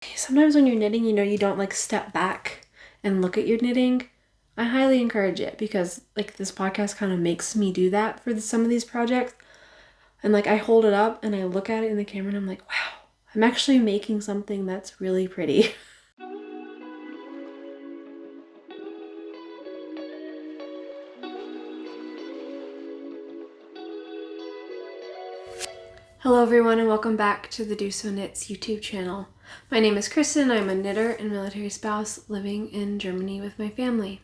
Sometimes when you're knitting, you don't like step back and look at your knitting. I highly encourage it because like this podcast kind of makes me do that for some of these projects. And like I hold it up and I look at it in the camera and I'm like, wow, I'm actually making something that's really pretty. Hello everyone and welcome back to the DoSo Knits YouTube channel. My name is Kristen. I'm a knitter and military spouse living in Germany with my family.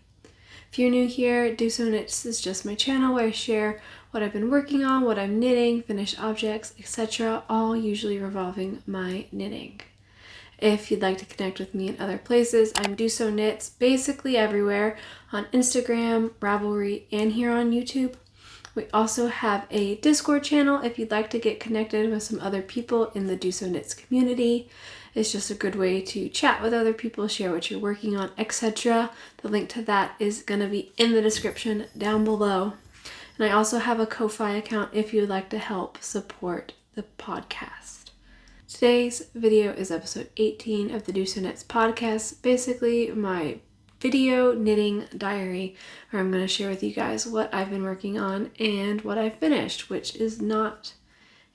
If you're new here, DoSo Knits is just my channel where I share what I've been working on, what I'm knitting, finished objects, etc., all usually revolving my knitting. If you'd like to connect with me in other places, I'm DoSo Knits basically everywhere on Instagram, Ravelry, and here on YouTube. We also have a Discord channel if you'd like to get connected with some other people in the DoSo Knits community. It's just a good way to chat with other people, share what you're working on, etc. The link to that is going to be in the description down below. And I also have a Ko-Fi account if you would like to help support the podcast. Today's video is episode 18 of the DoSo Knits podcast, basically my video knitting diary, where I'm going to share with you guys what I've been working on and what I've finished, which is not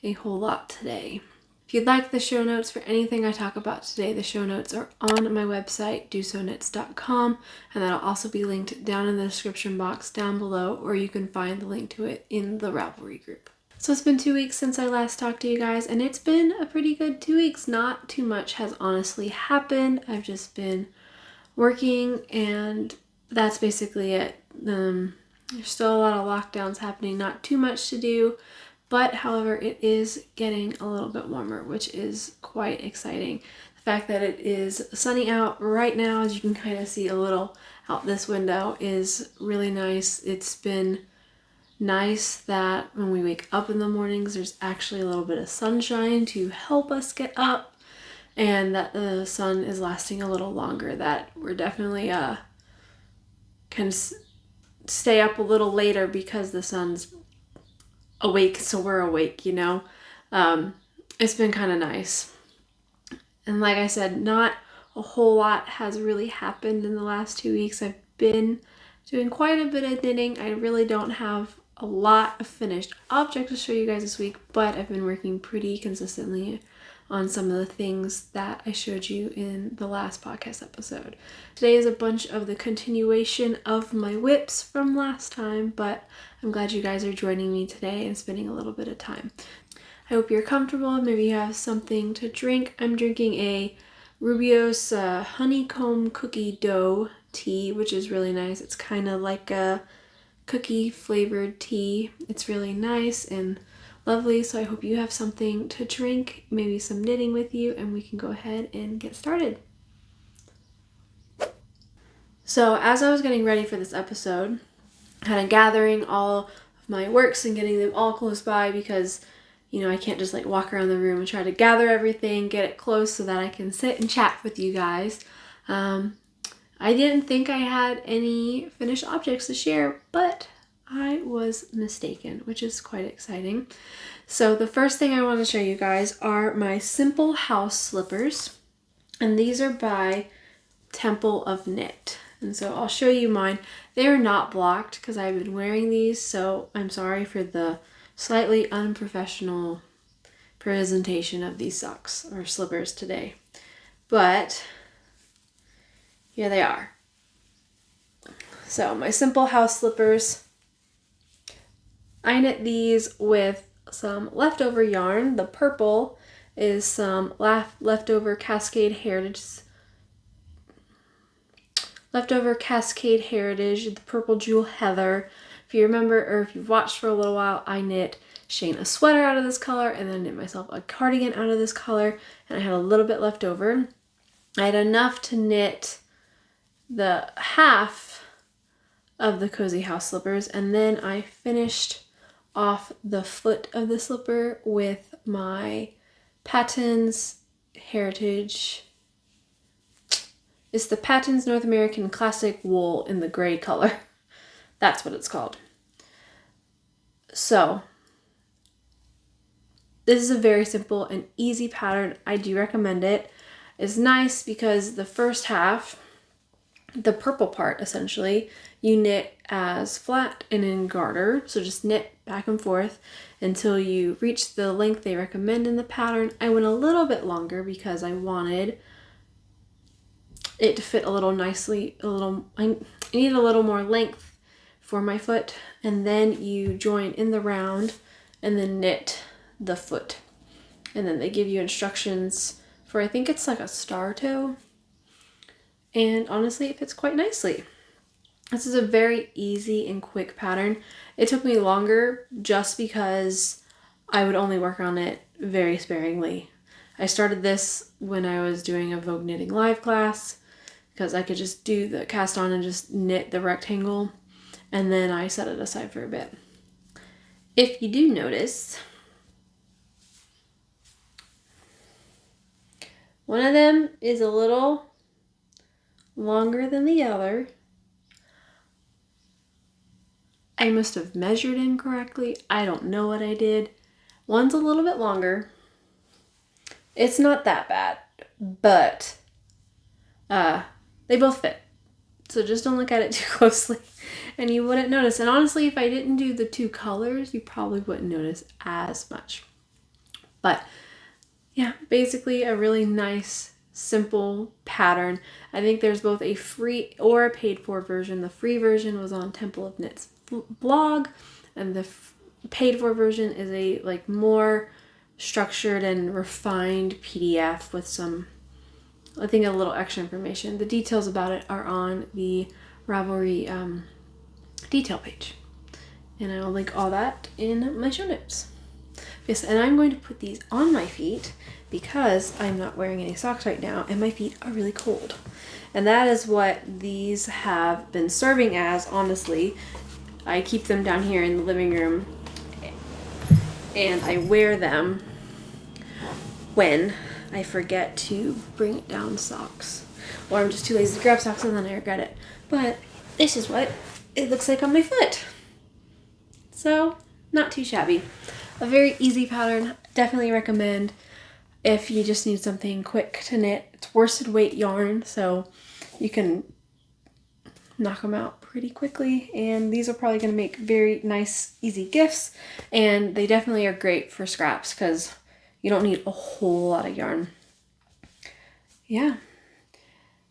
a whole lot today. If you'd like the show notes for anything I talk about today, the show notes are on my website, dosoknits.com, and that'll also be linked down in the description box down below, or you can find the link to it in the Ravelry group. So it's been 2 weeks since I last talked to you guys, and it's been a pretty good 2 weeks. Not too much has honestly happened. I've just been working, and that's basically it. There's still a lot of lockdowns happening, not too much to do, but however, it is getting a little bit warmer, which is quite exciting. The fact that it is sunny out right now, as you can kind of see a little out this window, is really nice. It's been nice that when we wake up in the mornings, there's actually a little bit of sunshine to help us get up, and that the sun is lasting a little longer, that we're definitely can stay up a little later because the sun's awake, so we're awake, It's been kind of nice. And like I said, not a whole lot has really happened in the last 2 weeks. I've been doing quite a bit of knitting. I really don't have a lot of finished objects to show you guys this week, but I've been working pretty consistently on some of the things that I showed you in the last podcast episode. Today is a bunch of the continuation of my whips from last time, but I'm glad you guys are joining me today and spending a little bit of time. I hope you're comfortable. Maybe you have something to drink. I'm drinking a Rubio's honeycomb cookie dough tea, which is really nice. It's kind of like a cookie flavored tea. It's really nice and lovely, so I hope you have something to drink, maybe some knitting with you, and we can go ahead and get started. So as I was getting ready for this episode, kind of gathering all of my works and getting them all close by, because I can't just like walk around the room and try to gather everything, get it close so that I can sit and chat with you guys. I didn't think I had any finished objects to share, but I was mistaken, which is quite exciting. So the first thing I want to show you guys are my simple house slippers, and these are by Temple of Knit. And so I'll show you mine. They are not blocked because I've been wearing these, so I'm sorry for the slightly unprofessional presentation of these socks or slippers today. But here they are. So my simple house slippers. I knit these with some leftover yarn. The purple is some leftover Cascade Heritage. The purple Jewel Heather. If you remember, or if you've watched for a little while, I knit Shane a sweater out of this color, and then knit myself a cardigan out of this color, and I had a little bit left over. I had enough to knit the half of the Cozy House slippers, and then I finished off the foot of the slipper with my Patons Heritage. It's the Patons North American Classic Wool in the gray color. That's what it's called. So this is a very simple and easy pattern. I do recommend it. is nice because the first half, the purple part essentially, you knit as flat and in garter. So just knit back and forth until you reach the length they recommend in the pattern. I went a little bit longer because I wanted it to fit a little nicely, I needed a little more length for my foot. And then you join in the round and then knit the foot. And then they give you instructions for, I think it's like a star toe. And honestly, it fits quite nicely. This is a very easy and quick pattern. It took me longer just because I would only work on it very sparingly. I started this when I was doing a Vogue Knitting Live class because I could just do the cast on and just knit the rectangle, and then I set it aside for a bit. If you do notice, one of them is a little longer than the other. I must have measured incorrectly. I don't know what I did. One's a little bit longer. It's not that bad, but they both fit. So just don't look at it too closely and you wouldn't notice. And honestly, if I didn't do the two colors, you probably wouldn't notice as much. But yeah, basically a really nice, simple pattern. I think there's both a free or a paid for version. The free version was on Temple of Knits blog, and the paid for version is a like more structured and refined PDF with some, I think, a little extra information. The details about it are on the Ravelry detail page, and I will link all that in my show notes. Yes, and I'm going to put these on my feet because I'm not wearing any socks right now and my feet are really cold. And that is what these have been serving as, honestly. I keep them down here in the living room and I wear them when I forget to bring down socks. Or I'm just too lazy to grab socks and then I regret it. But this is what it looks like on my foot. So, not too shabby. A very easy pattern. Definitely recommend if you just need something quick to knit. It's worsted weight yarn, so you can knock them out pretty quickly. And these are probably going to make very nice, easy gifts. And they definitely are great for scraps because you don't need a whole lot of yarn. Yeah.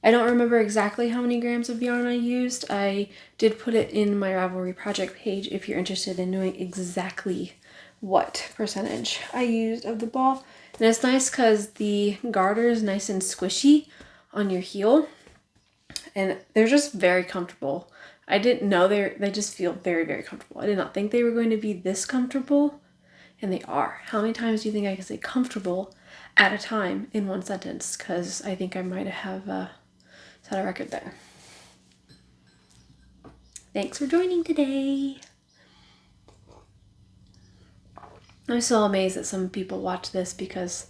I don't remember exactly how many grams of yarn I used. I did put it in my Ravelry project page if you're interested in knowing exactly what percentage I used of the ball. And it's nice because the garter is nice and squishy on your heel. And they're just very comfortable. I didn't know they just feel very, very comfortable. I did not think they were going to be this comfortable. And they are. How many times do you think I can say comfortable at a time in one sentence? Because I think I might have set a record there. Thanks for joining today. I'm so amazed that some people watch this because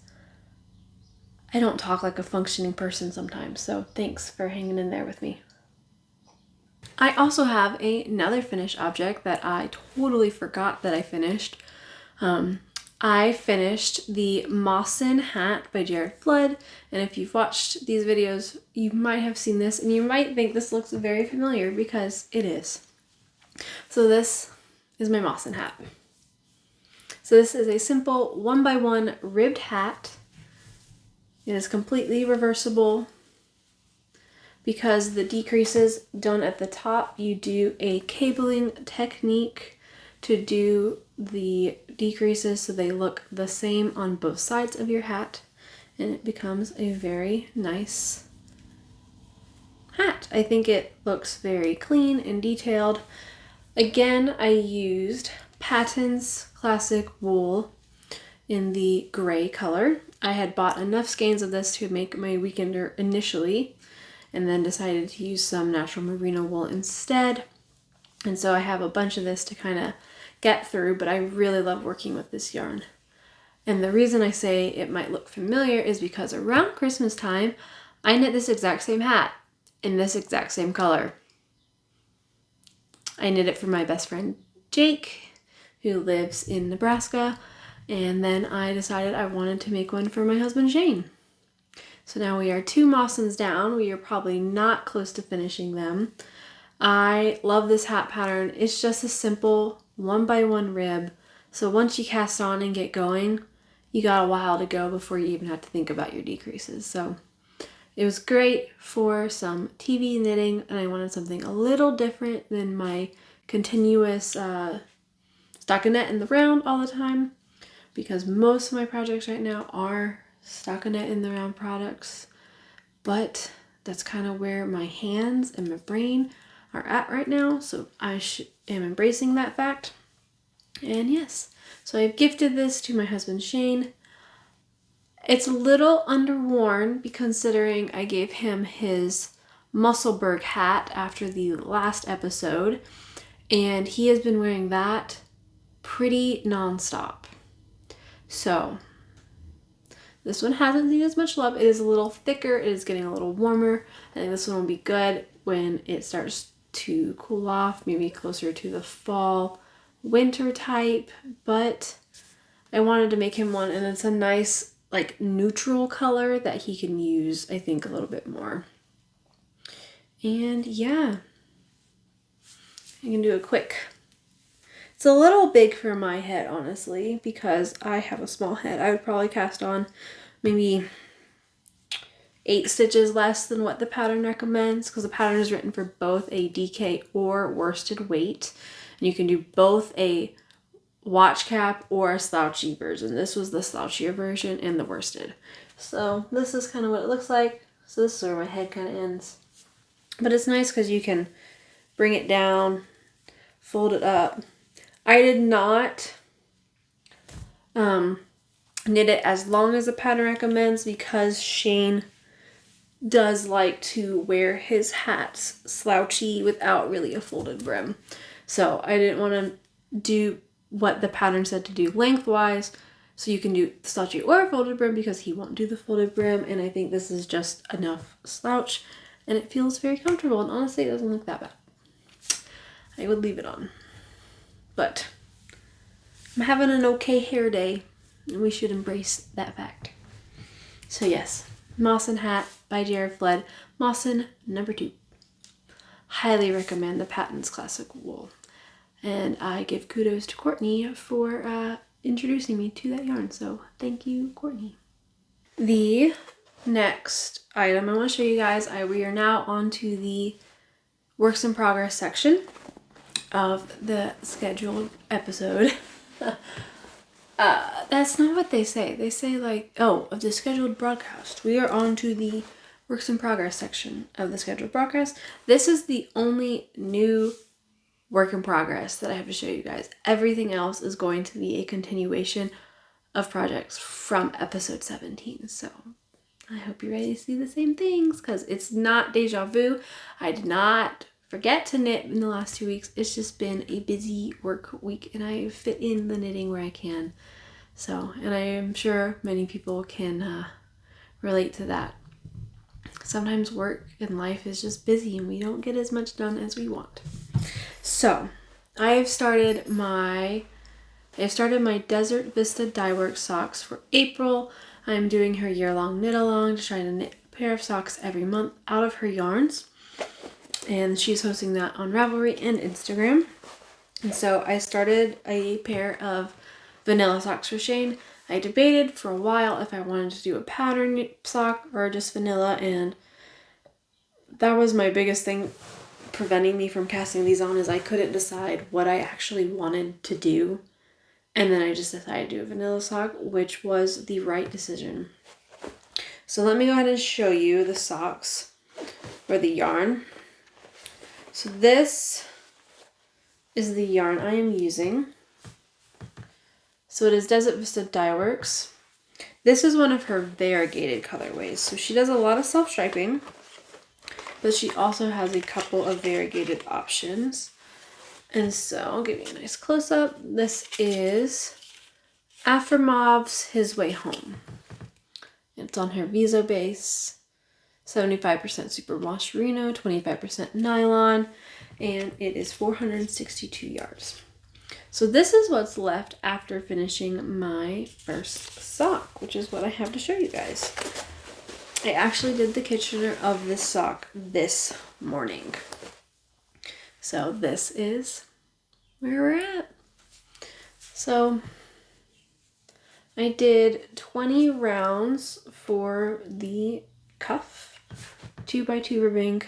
I don't talk like a functioning person sometimes. So thanks for hanging in there with me. I also have another finished object that I totally forgot that I finished. I finished the Mawson hat by Jared Flood, and if you've watched these videos, you might have seen this, and you might think this looks very familiar because it is. So this is my Mawson hat. So this is a simple 1x1 ribbed hat. It is completely reversible. Because the decreases done at the top, you do a cabling technique to do the decreases so they look the same on both sides of your hat, and it becomes a very nice hat. I think it looks very clean and detailed. Again, I used Patton's Classic Wool in the gray color. I had bought enough skeins of this to make my weekender initially, and then decided to use some natural merino wool instead. And so I have a bunch of this to kind of get through, but I really love working with this yarn. And the reason I say it might look familiar is because around Christmas time, I knit this exact same hat in this exact same color. I knit it for my best friend Jake, who lives in Nebraska, and then I decided I wanted to make one for my husband Shane. So now we are 2 Mawsons down. We are probably not close to finishing them. I love this hat pattern. It's just a simple 1x1 rib. So once you cast on and get going, you got a while to go before you even have to think about your decreases. So it was great for some TV knitting, and I wanted something a little different than my continuous stockinette in the round all the time, because most of my projects right now are stockinette in the round products. But that's kind of where my hands and my brain are at right now, so I am embracing that fact. And yes, so I've gifted this to my husband Shane. It's a little underworn considering I gave him his Musselburgh hat after the last episode, and he has been wearing that pretty nonstop. So this one hasn't seen as much love. It is a little thicker. It is getting a little warmer. I think this one will be good when it starts to cool off, maybe closer to the fall, winter type. But I wanted to make him one, and it's a nice, like, neutral color that he can use, I think, a little bit more. And yeah, I can do a quick. It's a little big for my head, honestly, because I have a small head. I would probably cast on maybe 8 stitches less than what the pattern recommends, because the pattern is written for both a DK or worsted weight. And you can do both a watch cap or a slouchy version. This was the slouchier version and the worsted. So this is kind of what it looks like. So this is where my head kind of ends. But it's nice because you can bring it down, fold it up. I did not knit it as long as the pattern recommends, because Shane does like to wear his hats slouchy without really a folded brim. So I didn't want to do what the pattern said to do lengthwise, so you can do slouchy or folded brim, because he won't do the folded brim, and I think this is just enough slouch, and it feels very comfortable, and honestly it doesn't look that bad. I would leave it on. But I'm having an okay hair day, and we should embrace that fact. So yes, Mawson hat by Jared Flood, Mawson number 2. Highly recommend the Patton's Classic Wool. And I give kudos to Courtney for introducing me to that yarn. So thank you, Courtney. The next item I want to show you guys, we are now on to the works in progress section of the scheduled episode. That's not what they say. They say, like, of the scheduled broadcast. We are on to the works in progress section of the scheduled broadcast. This is the only new work in progress that I have to show you guys. Everything else is going to be a continuation of projects from episode 17. So I hope you're ready to see the same things, because it's not deja vu. I did not forget to knit in the last 2 weeks. It's just been a busy work week, and I fit in the knitting where I can. So, and I am sure many people can relate to that. Sometimes work and life is just busy, and we don't get as much done as we want. So, I have started my Desert Vista Dyeworks socks for April. I'm doing her year-long knit-along to try to knit a pair of socks every month out of her yarns. And she's hosting that on Ravelry and Instagram. And so I started a pair of vanilla socks for Shane. I debated for a while if I wanted to do a pattern sock or just vanilla, and that was my biggest thing preventing me from casting these on, is I couldn't decide what I actually wanted to do. And then I just decided to do a vanilla sock, which was the right decision. So let me go ahead and show you the socks or the yarn. So this is the yarn I am using. So it is Desert Vista Dyeworks. This is one of her variegated colorways. So she does a lot of self-striping, but she also has a couple of variegated options. And so I'll give you a nice close-up. This is Afromav's His Way Home. It's on her Viso base. 75% superwash merino, 25% nylon, and it is 462 yards. So this is what's left after finishing my first sock, which is what I have to show you guys. I actually did the Kitchener of this sock this morning. So this is where we're at. So I did 20 rounds for the cuff, 2x2 ribbing,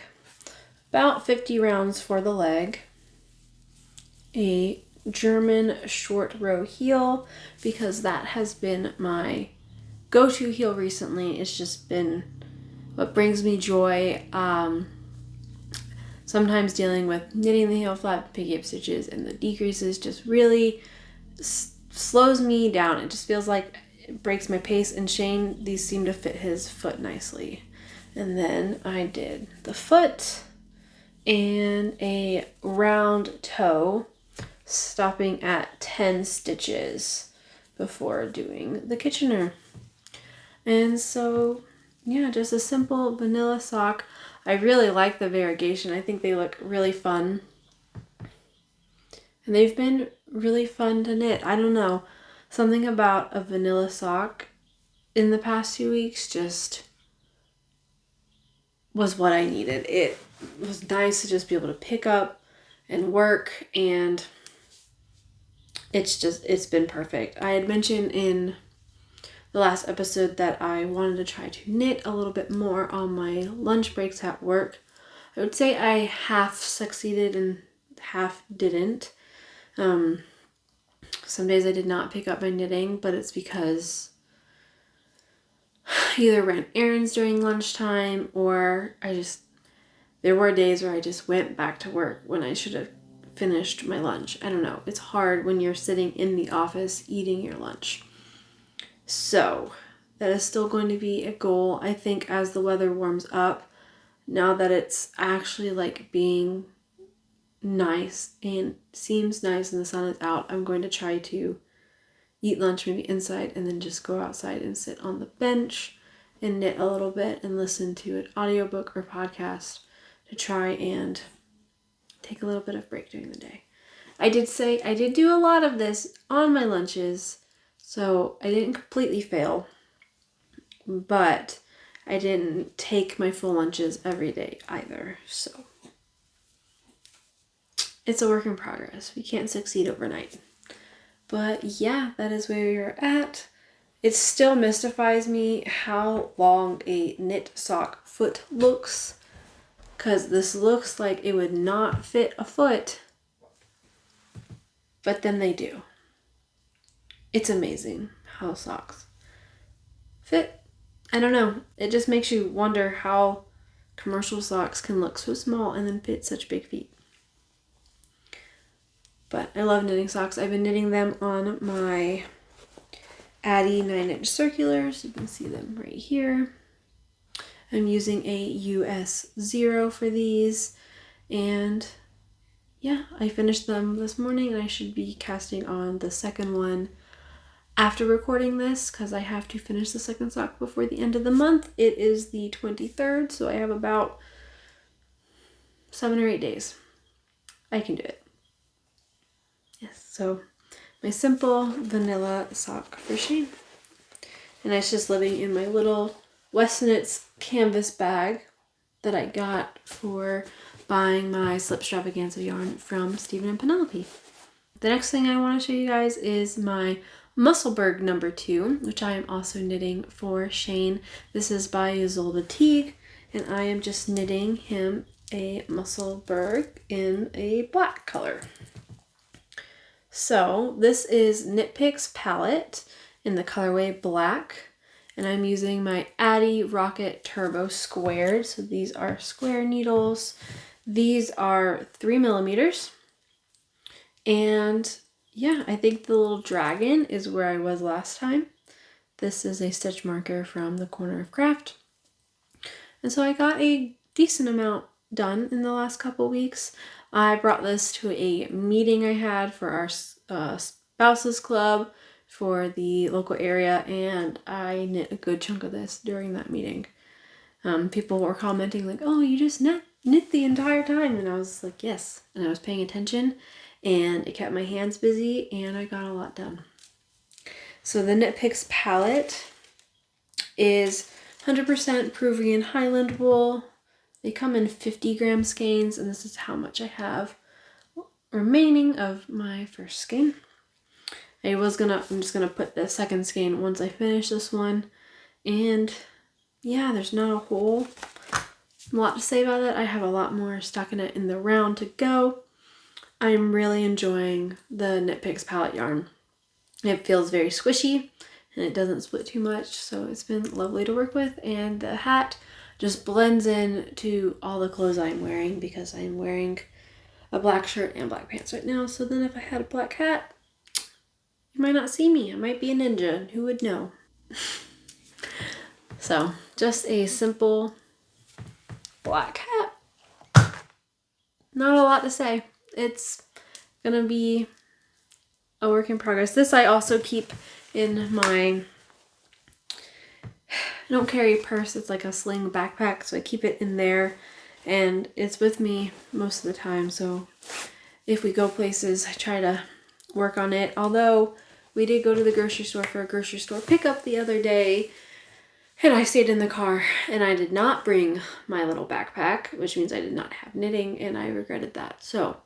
about 50 rounds for the leg, a German short row heel, because that has been my go-to heel recently. It's just been what brings me joy. Sometimes dealing with knitting the heel flap, picking up stitches, and the decreases just really slows me down. It just feels like it breaks my pace, and Shane, these seem to fit his foot nicely. And then I did the foot and a round toe, stopping at 10 stitches before doing the Kitchener. And so, yeah, just a simple vanilla sock. I really like the variegation. I think they look really fun. And they've been really fun to knit. I don't know. Something about a vanilla sock in the past 2 weeks just was what I needed. It was nice to just be able to pick up and work, and it's been perfect. I had mentioned in the last episode that I wanted to try to knit a little bit more on my lunch breaks at work. I would say I half succeeded and half didn't. Some days I did not pick up my knitting, but it's because I either ran errands during lunchtime, or there were days where I just went back to work when I should have finished my lunch. I don't know. It's hard when you're sitting in the office eating your lunch. So that is still going to be a goal, I think, as the weather warms up. Now that it's actually like being nice and seems nice and the sun is out, I'm going to try to eat lunch maybe inside and then just go outside and sit on the bench and knit a little bit and listen to an audiobook or podcast to try and take a little bit of break during the day. I did do a lot of this on my lunches, so I didn't completely fail, but I didn't take my full lunches every day either, so it's a work in progress. We can't succeed overnight. But yeah, that is where you're at. It still mystifies me how long a knit sock foot looks, because this looks like it would not fit a foot, but then they do. It's amazing how socks fit. I don't know. It just makes you wonder how commercial socks can look so small and then fit such big feet. But I love knitting socks. I've been knitting them on my Addy 9-inch circulars. You can see them right here. I'm using a US 0 for these. And yeah, I finished them this morning, and I should be casting on the second one after recording this, because I have to finish the second sock before the end of the month. It is the 23rd, so I have about 7 or 8 days. I can do it. Yes, so my simple vanilla sock for Shane. And it's just living in my little Westonits canvas bag that I got for buying my Slipstravaganza yarn from Stephen and Penelope. The next thing I want to show you guys is my Musselburgh number 2, which I am also knitting for Shane. This is by Ysolda Teague, and I am just knitting him a Musselburgh in a black color. So this is Knit Picks palette in the colorway black, and I'm using my Addy Rocket Turbo Squared. So these are square needles. These are 3mm. And yeah, I think the little dragon is where I was last time. This is a stitch marker from the Corner of Craft. And so I got a decent amount done in the last couple weeks. I brought this to a meeting I had for our spouses club for the local area, and I knit a good chunk of this during that meeting. People were commenting like, oh, you just knit the entire time, and I was like, yes, and I was paying attention, and it kept my hands busy, and I got a lot done. So the Knit Picks palette is 100% Peruvian Highland wool. They come in 50-gram skeins, and this is how much I have remaining of my first skein. I'm just gonna put the second skein once I finish this one. And yeah, there's not a whole lot to say about it. I have a lot more stuck in it in the round to go. I'm really enjoying the Knit Picks palette yarn. It feels very squishy and it doesn't split too much, so it's been lovely to work with. And the hat just blends in to all the clothes I'm wearing because I'm wearing a black shirt and black pants right now. So then if I had a black hat, you might not see me. I might be a ninja. Who would know? So just a simple black hat. Not a lot to say. It's gonna be a work in progress. This I also keep in my, I don't carry a purse, it's like a sling backpack, so I keep it in there and it's with me most of the time. So if we go places, I try to work on it. Although we did go to the grocery store for a grocery store pickup the other day, and I stayed in the car and I did not bring my little backpack, which means I did not have knitting, and I regretted that. So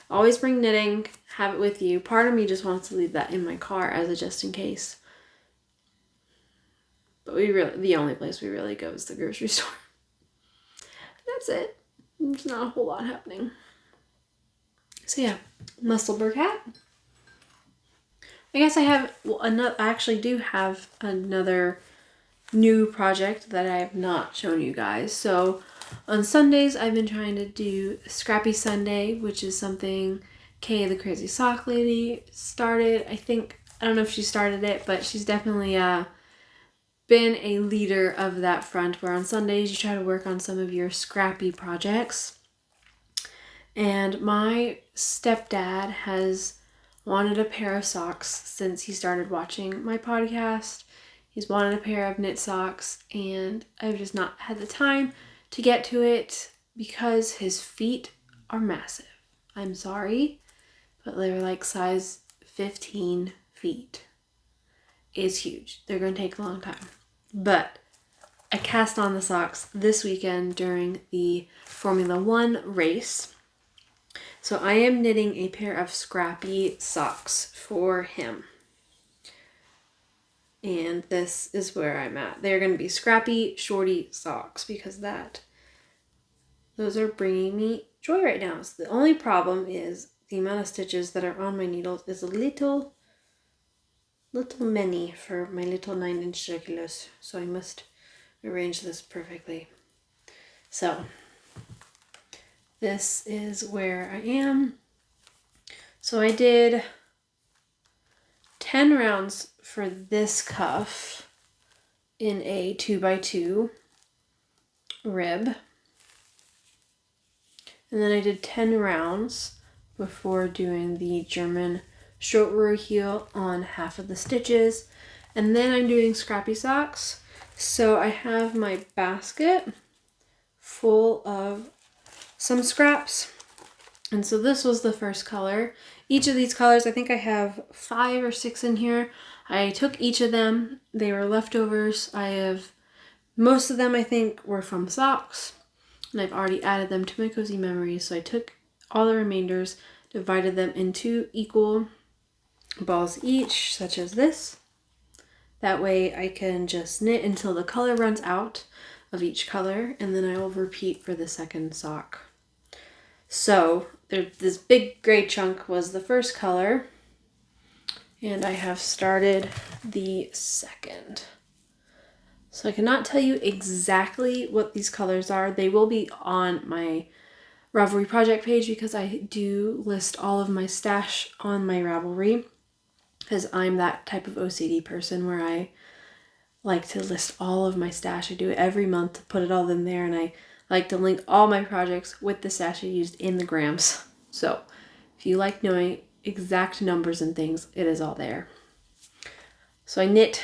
always bring knitting, have it with you. Part of me just wants to leave that in my car as a just in case. But the only place we really go is the grocery store. That's it. There's not a whole lot happening. So yeah, Musselburgh hat. I guess I actually do have another new project that I have not shown you guys. So on Sundays, I've been trying to do Scrappy Sunday, which is something Kay, the Crazy Sock Lady, started. I don't know if she started it, but she's definitely been a leader of that front, where on Sundays you try to work on some of your scrappy projects. And my stepdad has wanted a pair of socks since he started watching my podcast. He's wanted a pair of knit socks, and I've just not had the time to get to it because his feet are massive. I'm sorry, but they're like size 15 feet. It's huge. They're going to take a long time. But I cast on the socks this weekend during the Formula 1 race. So I am knitting a pair of Scrappy socks for him. And this is where I'm at. They're going to be Scrappy Shortie socks because those are bringing me joy right now. So the only problem is the amount of stitches that are on my needles is a little many for my little 9-inch circulars. So I must arrange this perfectly. So this is where I am. So I did 10 rounds for this cuff in a 2x2 rib. And then I did 10 rounds before doing the German Shortie heel on half of the stitches. And then I'm doing Scrappy socks. So I have my basket full of some scraps. And so this was the first color. Each of these colors, I think I have 5 or 6 in here. I took each of them. They were leftovers. Most of them I think were from socks, and I've already added them to my cozy memories. So I took all the remainders, divided them into equal balls each, such as this. That way I can just knit until the color runs out of each color, and then I will repeat for the second sock. So this big gray chunk was the first color, and I have started the second. So I cannot tell you exactly what these colors are. They will be on my Ravelry project page because I do list all of my stash on my Ravelry, because I'm that type of OCD person where I like to list all of my stash. I do it every month to put it all in there, and I like to link all my projects with the stash I used in the grams. So if you like knowing exact numbers and things, it is all there. So I knit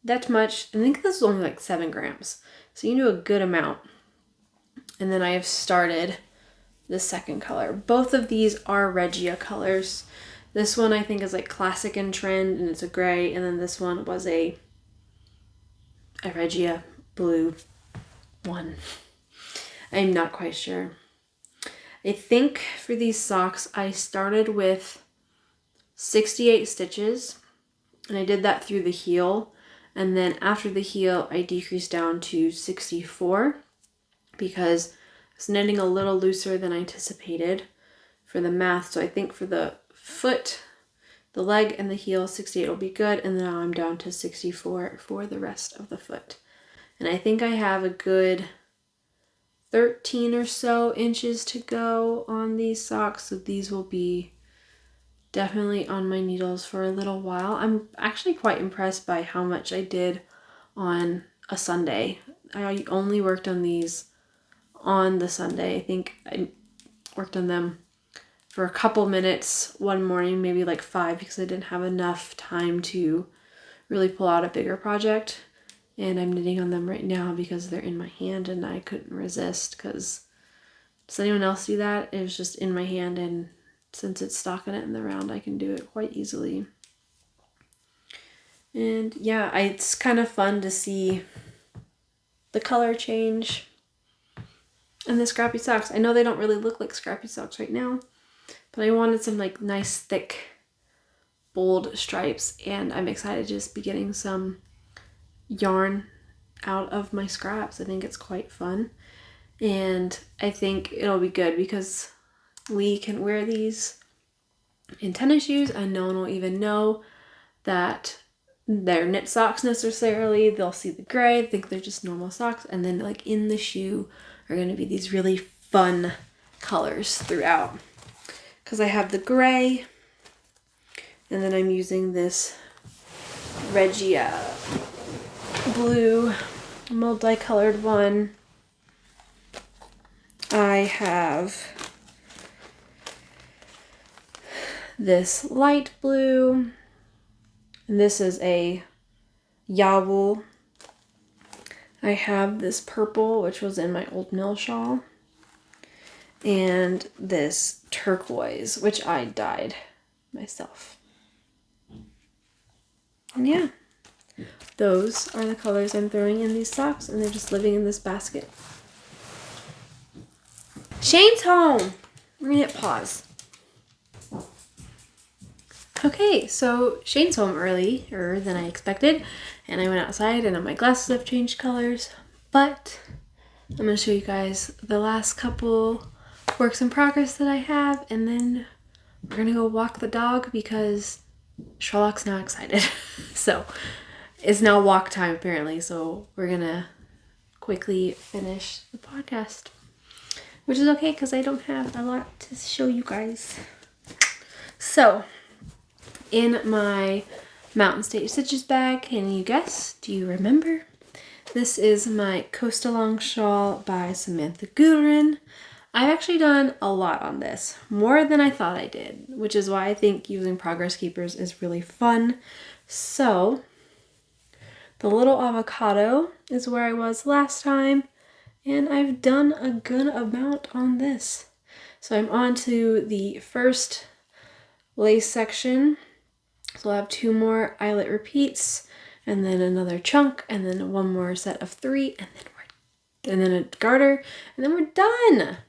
that much. I think this is only like 7 grams. So you do a good amount. And then I have started the second color. Both of these are Regia colors. This one I think is like classic and trend, and it's a gray. And then this one was a Regia blue one. I'm not quite sure. I think for these socks, I started with 68 stitches, and I did that through the heel. And then after the heel, I decreased down to 64 because I was knitting a little looser than I anticipated for the math. So I think for the foot, the leg, and the heel, 68 will be good. And now I'm down to 64 for the rest of the foot. And I think I have a good 13 or so inches to go on these socks. So these will be definitely on my needles for a little while. I'm actually quite impressed by how much I did on a Sunday. I only worked on these on the Sunday. I think I worked on them for a couple minutes one morning, maybe like 5, because I didn't have enough time to really pull out a bigger project. And I'm knitting on them right now because they're in my hand and I couldn't resist. Because does anyone else do that? It was just in my hand, and since it's stockinette in the round, I can do it quite easily. And yeah, it's kind of fun to see the color change and the Scrappy socks. I know they don't really look like Scrappy socks right now, but I wanted some like nice thick bold stripes, and I'm excited to just be getting some yarn out of my scraps. I think it's quite fun, and I think it'll be good because we can wear these in tennis shoes and no one will even know that they're knit socks necessarily. They'll see the gray, think they're just normal socks, and then like in the shoe are going to be these really fun colors throughout. Because I have the gray, and then I'm using this Regia blue multicolored one. I have this light blue, and this is a Shawl. I have this purple, which was in my old mill shawl, and this turquoise, which I dyed myself. And yeah, those are the colors I'm throwing in these socks, and they're just living in this basket. Shane's home! We're gonna hit pause. Okay, so Shane's home earlier than I expected, and I went outside and my glasses have changed colors, but I'm gonna show you guys the last couple works in progress that I have, and then we're gonna go walk the dog because Sherlock's now excited. So it's now walk time apparently, so we're gonna quickly finish the podcast, which is okay because I don't have a lot to show you guys. So in my Mountain State Stitches bag, can you guess? Do you remember? This is my Coast Along shawl by Samantha Guderin. I've actually done a lot on this, more than I thought I did, which is why I think using progress keepers is really fun. So the little avocado is where I was last time, and I've done a good amount on this. So I'm on to the first lace section. So I'll have 2 more eyelet repeats, and then another chunk, and then one more set of 3, and then a garter, and then we're done.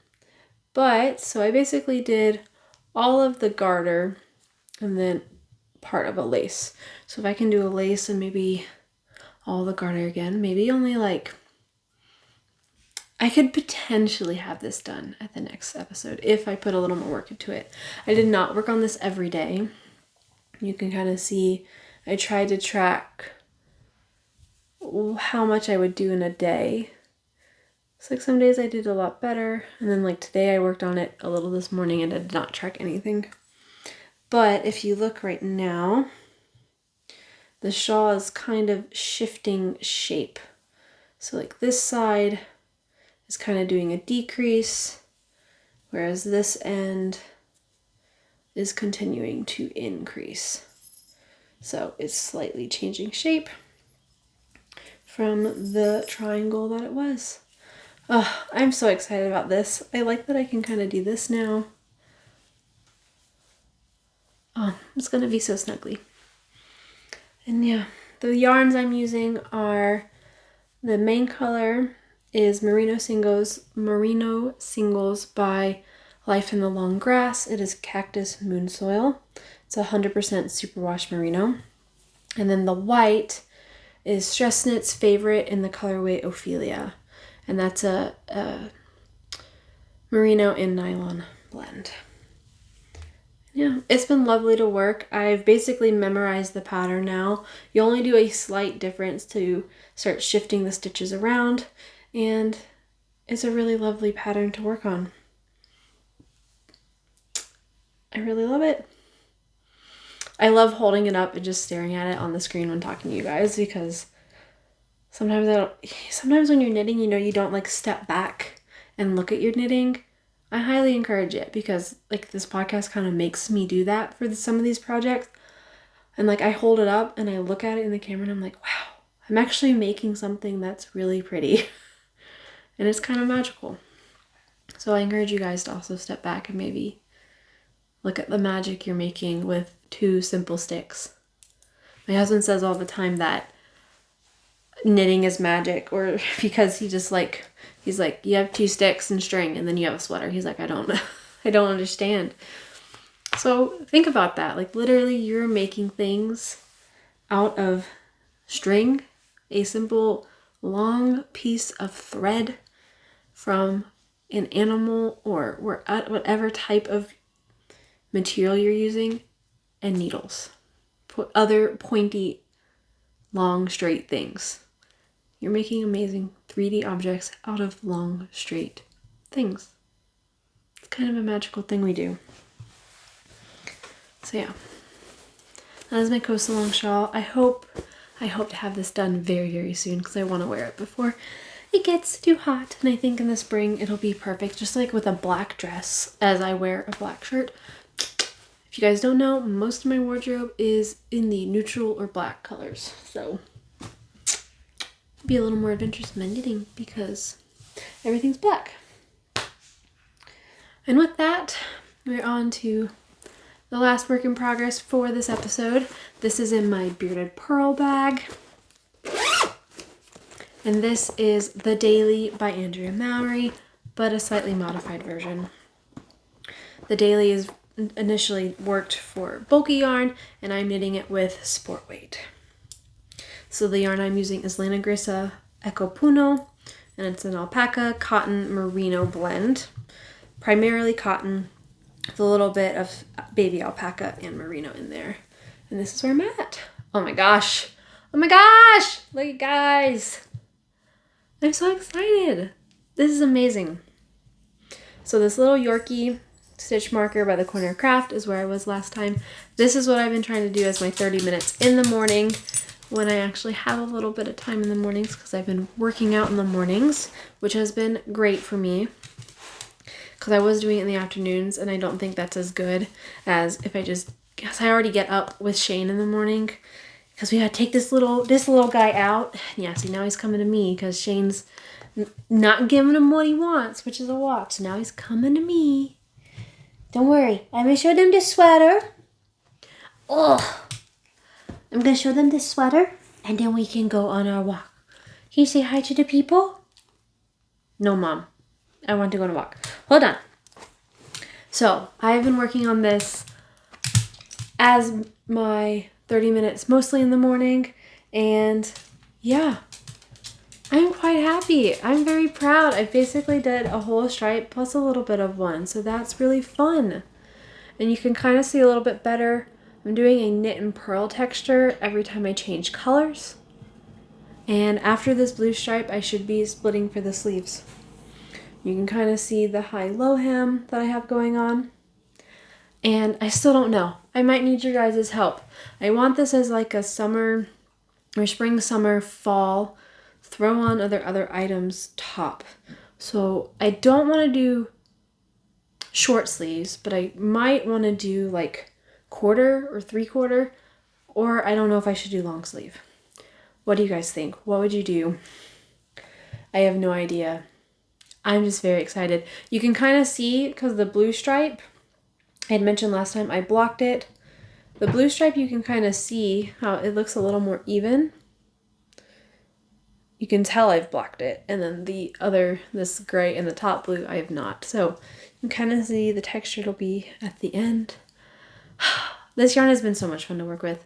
But so I basically did all of the garter and then part of a lace. So if I can do a lace and maybe all the garter again, maybe only like, I could potentially have this done at the next episode if I put a little more work into it. I did not work on this every day. You can kind of see, I tried to track how much I would do in a day. It's like some days I did a lot better, and then like today I worked on it a little this morning and I did not track anything. But if you look right now, the shawl is kind of shifting shape. So like this side is kind of doing a decrease, whereas this end is continuing to increase. So it's slightly changing shape from the triangle that it was. Oh, I'm so excited about this. I like that I can kind of do this now. Oh, it's gonna be so snuggly. And yeah, the yarns I'm using are The main color is Merino Singles by Life in the Long Grass. It is Cactus Moon Soil. It's 100% superwash merino. And then the white is Stress Knit's favorite in the colorway Ophelia. And that's a merino and nylon blend. Yeah, it's been lovely to work. I've basically memorized the pattern now. You only do a slight difference to start shifting the stitches around, and it's a really lovely pattern to work on. I really love it. I love holding it up and just staring at it on the screen when talking to you guys, because sometimes when you're knitting, you know, you don't like step back and look at your knitting. I highly encourage it, because like this podcast kind of makes me do that for some of these projects. And like I hold it up and I look at it in the camera and I'm like, wow, I'm actually making something that's really pretty. And it's kind of magical. So I encourage you guys to also step back and maybe look at the magic you're making with 2 simple sticks. My husband says all the time that knitting is magic, or because he's like, you have 2 sticks and string and then you have a sweater. He's like, I don't understand. So think about that. Like literally you're making things out of string, a simple long piece of thread from an animal or whatever type of material you're using, and needles. Other pointy, long, straight things. You're making amazing 3D objects out of long, straight things. It's kind of a magical thing we do. So yeah, that is my Coast Along shawl. I hope to have this done very, very soon, because I want to wear it before it gets too hot. And I think in the spring it'll be perfect, just like with a black dress as I wear a black shirt. If you guys don't know, most of my wardrobe is in the neutral or black colors. So be a little more adventurous in my knitting because everything's black. And with that, we're on to the last work in progress for this episode. This is in my bearded Purl bag. And this is The Daily by Andrea Mowry, but a slightly modified version. The Daily is initially worked for bulky yarn, and I'm knitting it with sport weight. So the yarn I'm using is Lana Grissa Eco Puno, and it's an alpaca cotton merino blend. Primarily cotton with a little bit of baby alpaca and merino in there. And this is where I'm at. Oh my gosh. Oh my gosh. Look at guys. I'm so excited. This is amazing. So this little Yorkie stitch marker by the Corner Craft is where I was last time. This is what I've been trying to do as my 30 minutes in the morning when I actually have a little bit of time in the mornings, because I've been working out in the mornings, which has been great for me, because I was doing it in the afternoons, and I don't think that's as good as if I already get up with Shane in the morning, because we had to take this little guy out. Yeah, see, now he's coming to me because Shane's not giving him what he wants, which is a watch. So now he's coming to me. Don't worry, I'm going to show them this sweater. Oh, I'm going to show them this sweater, and then we can go on our walk. Can you say hi to the people? No, Mom. I want to go on a walk. Hold on. So, I've been working on this as my 30 minutes, mostly in the morning, and yeah, I'm quite happy. I'm very proud. I basically did a whole stripe plus a little bit of one, so that's really fun. And you can kind of see a little bit better. I'm doing a knit and purl texture every time I change colors. And after this blue stripe, I should be splitting for the sleeves. You can kind of see the high-low hem that I have going on. And I still don't know. I might need your guys' help. I want this as like a summer or spring, summer, fall, throw on other items top. So I don't want to do short sleeves, but I might want to do like 1/4 or 3/4, or I don't know if I should do long sleeve. What do you guys think? What would you do? I have no idea. I'm just very excited. You can kind of see, because the blue stripe, I had mentioned last time I blocked it. The blue stripe, you can kind of see how it looks a little more even. you can tell I've blocked it. And then the other, this gray and the top blue, I have not. So you can kind of see the texture it'll be at the end. This yarn has been so much fun to work with.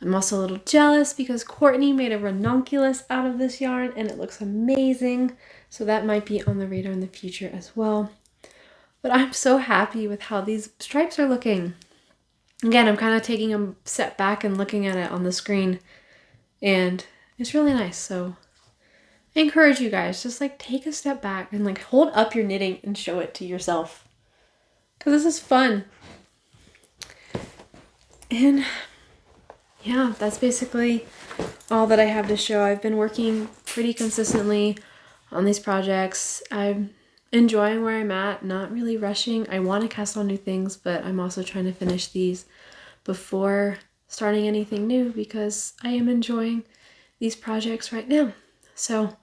I'm also a little jealous because Courtney made a ranunculus out of this yarn and it looks amazing. So that might be on the radar in the future as well. But I'm so happy with how these stripes are looking. Again, I'm kind of taking a step back and looking at it on the screen, and it's really nice. So I encourage you guys, just like take a step back and like hold up your knitting and show it to yourself, because this is fun. And yeah, that's basically all that I have to show. I've been working pretty consistently on these projects. I'm enjoying where I'm at, not really rushing. I want to cast on new things, but I'm also trying to finish these before starting anything new because I am enjoying these projects right now. So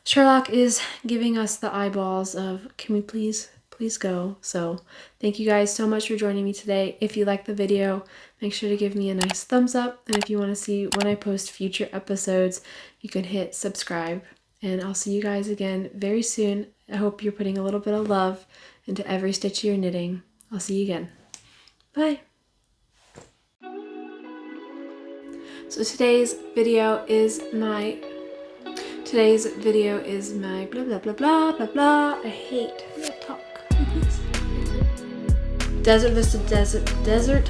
Sherlock is giving us the eyeballs of, can we please go? So thank you guys so much for joining me today. If you liked the video, make sure to give me a nice thumbs up. And if you want to see when I post future episodes, you can hit subscribe. And I'll see you guys again very soon. I hope you're putting a little bit of love into every stitch you're knitting. I'll see you again. Bye. So today's video is my blah blah blah blah blah blah. I hate to talk. Desert Vista Desert